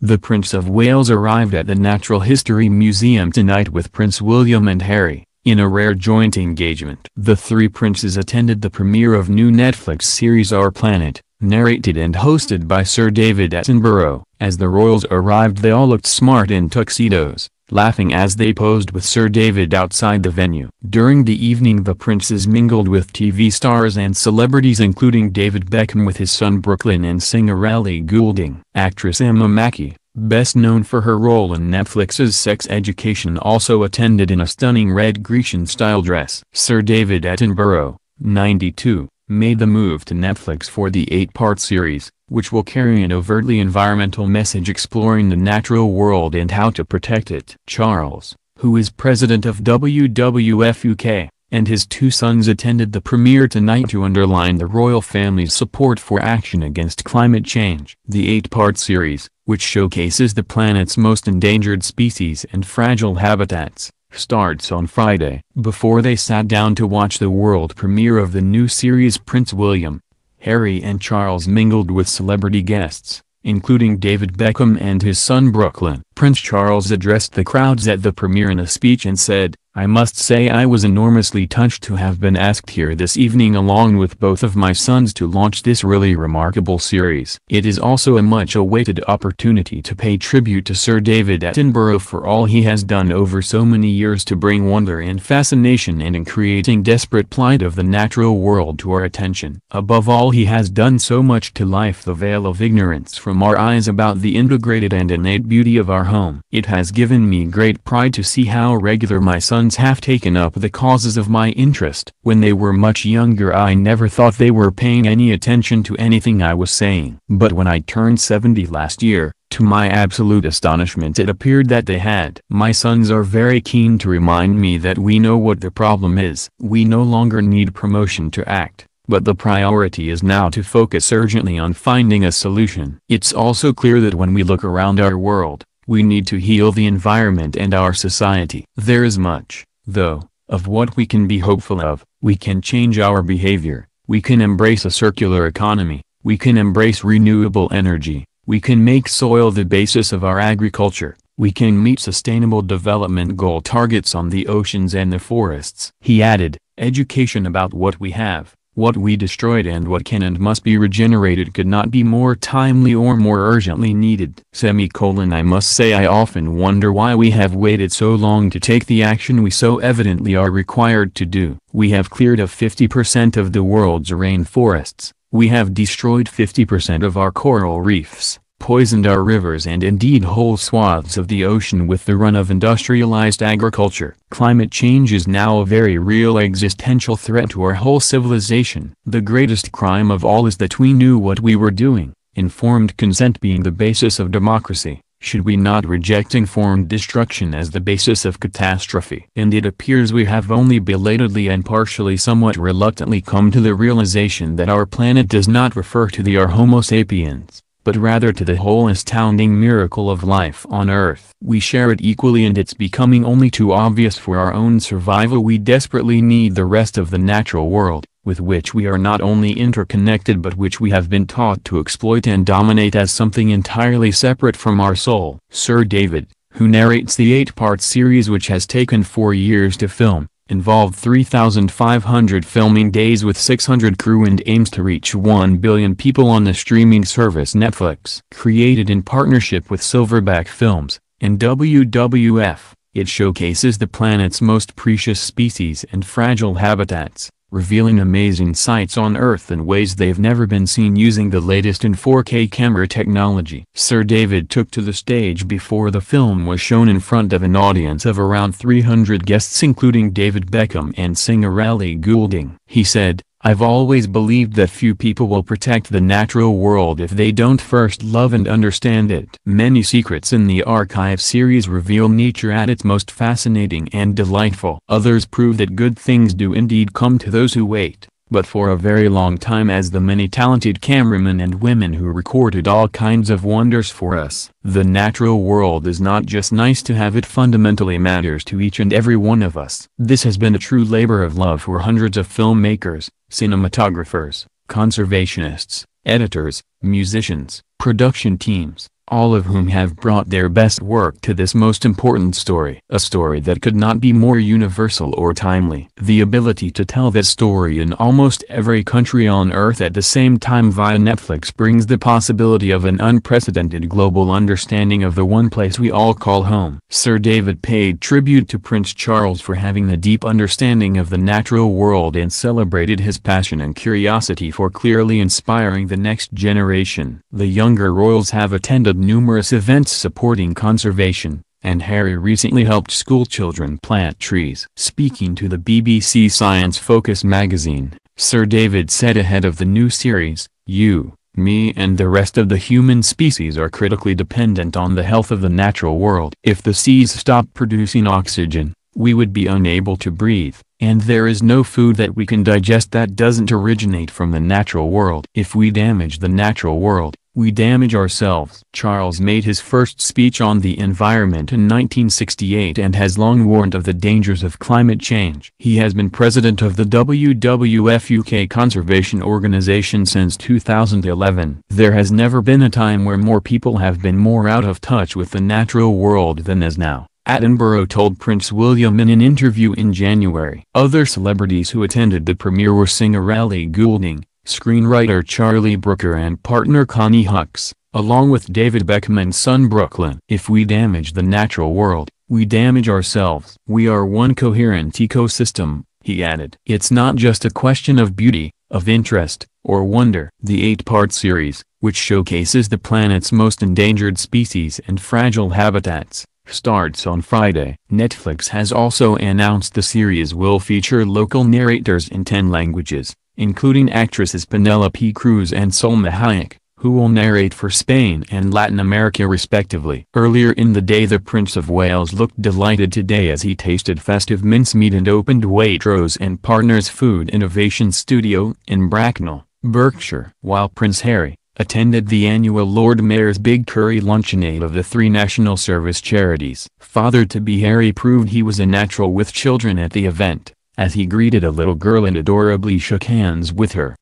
The Prince of Wales arrived at the Natural History Museum tonight with Prince William and Harry, in a rare joint engagement. The three princes attended the premiere of new Netflix series Our Planet, narrated and hosted by Sir David Attenborough. As the royals arrived, they all looked smart in tuxedos, laughing as they posed with Sir David outside the venue. During the evening, the princes mingled with TV stars and celebrities including David Beckham with his son Brooklyn and singer Ellie Goulding. Actress Emma Mackey, best known for her role in Netflix's Sex Education, also attended in a stunning red Grecian-style dress. Sir David Attenborough, 92, made the move to Netflix for the 8-part series, which will carry an overtly environmental message exploring the natural world and how to protect it. Charles, who is president of WWF UK, and his two sons attended the premiere tonight to underline the royal family's support for action against climate change. The 8-part series, which showcases the planet's most endangered species and fragile habitats, starts on Friday. Before they sat down to watch the world premiere of the new series, Prince William, Harry and Charles mingled with celebrity guests, including David Beckham and his son Brooklyn. Prince Charles addressed the crowds at the premiere in a speech and said, "I must say I was enormously touched to have been asked here this evening along with both of my sons to launch this really remarkable series. It is also a much-awaited opportunity to pay tribute to Sir David Attenborough for all he has done over so many years to bring wonder and fascination and in creating desperate plight of the natural world to our attention. Above all, he has done so much to lift the veil of ignorance from our eyes about the integrated and innate beauty of our home. It has given me great pride to see how regular my sons have taken up the causes of my interest. When they were much younger, I never thought they were paying any attention to anything I was saying. But when I turned 70 last year, to my absolute astonishment it appeared that they had. My sons are very keen to remind me that we know what the problem is. We no longer need promotion to act, but the priority is now to focus urgently on finding a solution. It's also clear that when we look around our world, we need to heal the environment and our society. There is much, though, of what we can be hopeful of. We can change our behavior, we can embrace a circular economy, we can embrace renewable energy, we can make soil the basis of our agriculture, we can meet sustainable development goal targets on the oceans and the forests." He added, "Education about what we have, what we destroyed and what can and must be regenerated could not be more timely or more urgently needed." I must say I often wonder why we have waited so long to take the action we so evidently are required to do. We have cleared of 50% of the world's rainforests, we have destroyed 50% of our coral reefs, poisoned our rivers and indeed whole swaths of the ocean with the run of industrialized agriculture. Climate change is now a very real existential threat to our whole civilization. The greatest crime of all is that we knew what we were doing, informed consent being the basis of democracy. Should we not reject informed destruction as the basis of catastrophe? And it appears we have only belatedly and partially somewhat reluctantly come to the realization that our planet does not refer to our Homo sapiens, but rather to the whole astounding miracle of life on Earth. We share it equally and it's becoming only too obvious for our own survival. We desperately need the rest of the natural world, with which we are not only interconnected but which we have been taught to exploit and dominate as something entirely separate from our soul. Sir David, who narrates the 8-part series which has taken 4 years to film, involved 3,500 filming days with 600 crew and aims to reach 1 billion people on the streaming service Netflix. Created in partnership with Silverback Films and WWF, it showcases the planet's most precious species and fragile habitats, revealing amazing sights on Earth in ways they've never been seen using the latest in 4K camera technology. Sir David took to the stage before the film was shown in front of an audience of around 300 guests including David Beckham and singer Ellie Goulding. He said, "I've always believed that few people will protect the natural world if they don't first love and understand it." Many secrets in the Archive series reveal nature at its most fascinating and delightful. Others prove that good things do indeed come to those who wait. But for a very long time, as the many talented cameramen and women who recorded all kinds of wonders for us, the natural world is not just nice to have, it fundamentally matters to each and every one of us. This has been a true labor of love for hundreds of filmmakers, cinematographers, conservationists, editors, musicians, production teams, all of whom have brought their best work to this most important story. A story that could not be more universal or timely. The ability to tell that story in almost every country on Earth at the same time via Netflix brings the possibility of an unprecedented global understanding of the one place we all call home. Sir David paid tribute to Prince Charles for having the deep understanding of the natural world and celebrated his passion and curiosity for clearly inspiring the next generation. The younger royals have attended numerous events supporting conservation, and Harry recently helped schoolchildren plant trees. Speaking to the BBC Science Focus magazine, Sir David said ahead of the new series, "You, me and the rest of the human species are critically dependent on the health of the natural world. If the seas stopped producing oxygen, we would be unable to breathe, and there is no food that we can digest that doesn't originate from the natural world. If we damage the natural world, we damage ourselves." Charles made his first speech on the environment in 1968 and has long warned of the dangers of climate change. He has been president of the WWF UK Conservation Organisation since 2011. There has never been a time where more people have been more out of touch with the natural world than is now, Attenborough told Prince William in an interview in January. Other celebrities who attended the premiere were singer Ellie Goulding, screenwriter Charlie Brooker and partner Connie Hux, along with David Beckham and son Brooklyn. "If we damage the natural world, we damage ourselves. We are one coherent ecosystem," he added. "It's not just a question of beauty, of interest, or wonder." The 8-part series, which showcases the planet's most endangered species and fragile habitats, starts on Friday. Netflix has also announced the series will feature local narrators in 10 languages, including actresses Penelope Cruz and Salma Hayek, who will narrate for Spain and Latin America respectively. Earlier in the day, the Prince of Wales looked delighted today as he tasted festive mincemeat and opened Waitrose and Partners Food Innovation Studio in Bracknell, Berkshire. While Prince Harry attended the annual Lord Mayor's Big Curry Luncheonade of the 3 National Service charities. Father-to-be Harry proved he was a natural with children at the event, as he greeted a little girl and adorably shook hands with her.